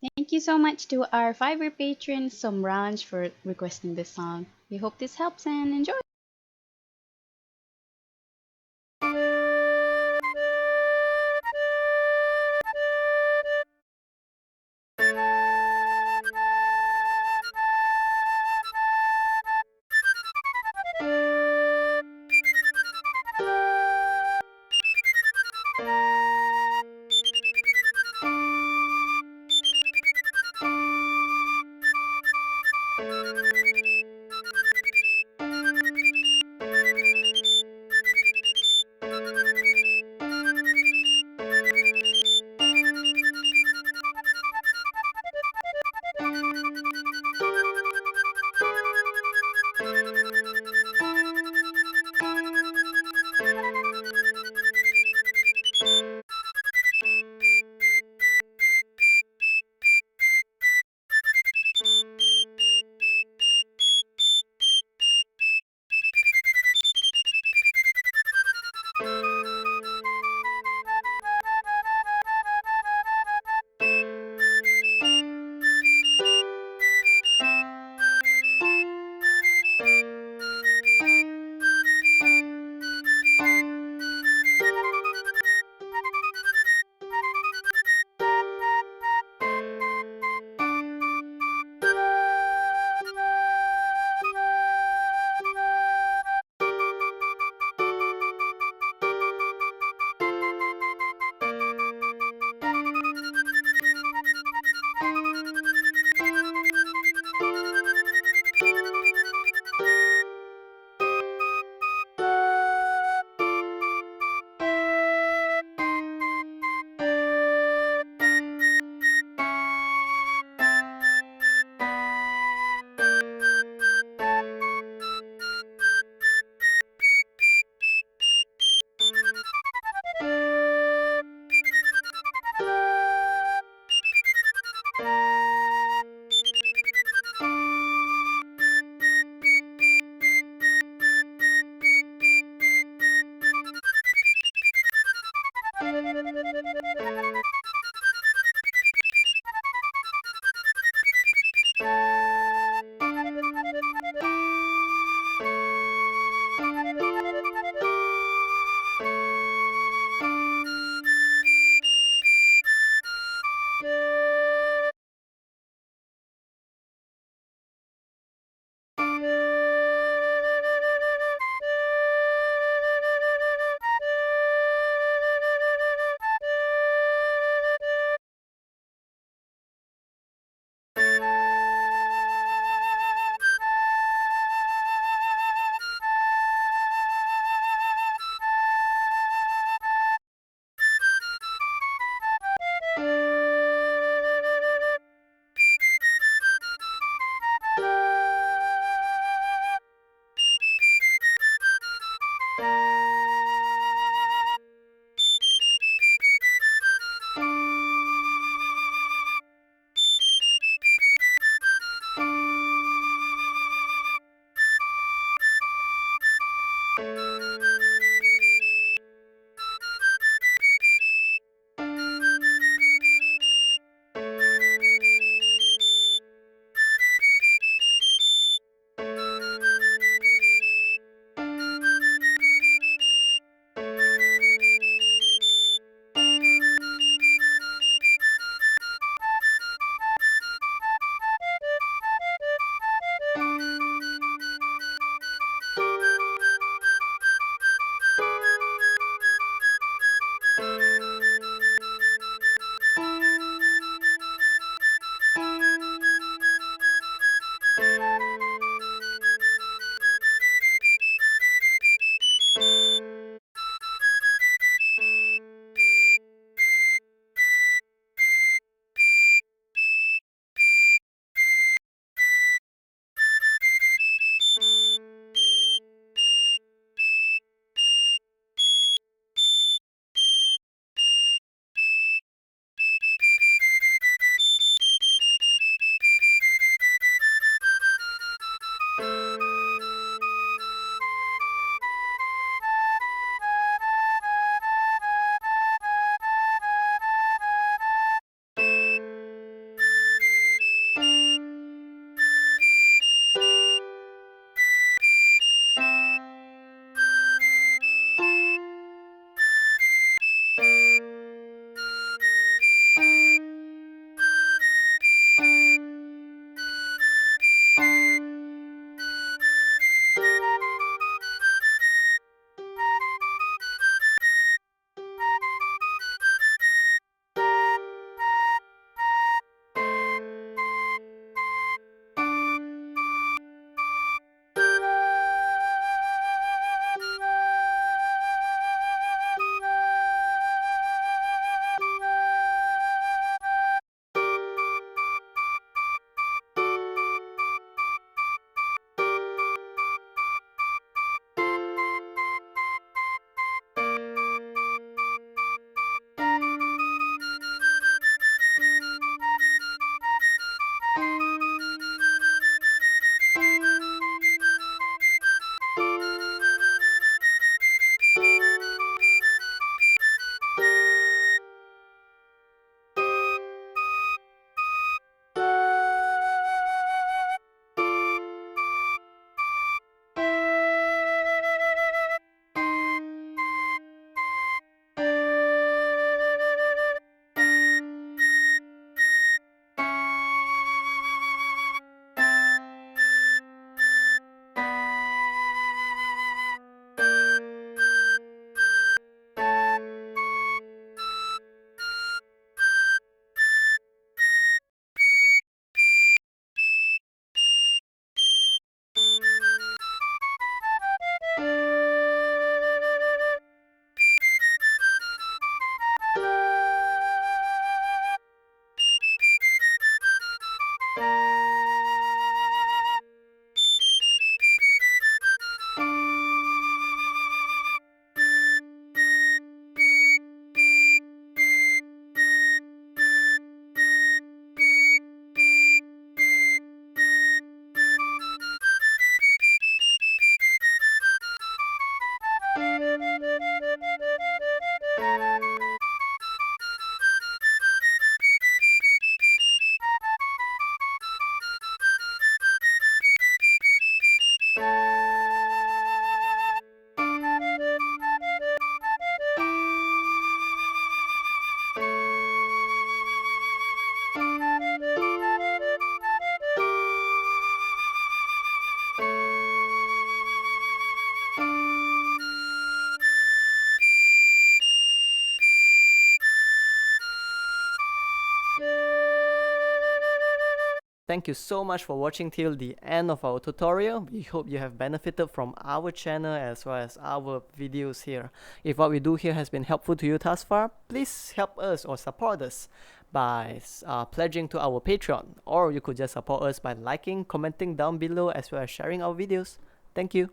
Thank you so much to our Fiverr patrons, Some Ranch, for requesting this song. We hope this helps and enjoy. Thank you so much for watching till the end of our tutorial. We hope you have benefited from our channel as well as our videos here. If what we do here has been helpful to you thus far, please help us or support us by pledging to our Patreon, or you could just support us by liking, commenting down below as well as sharing our videos. Thank you.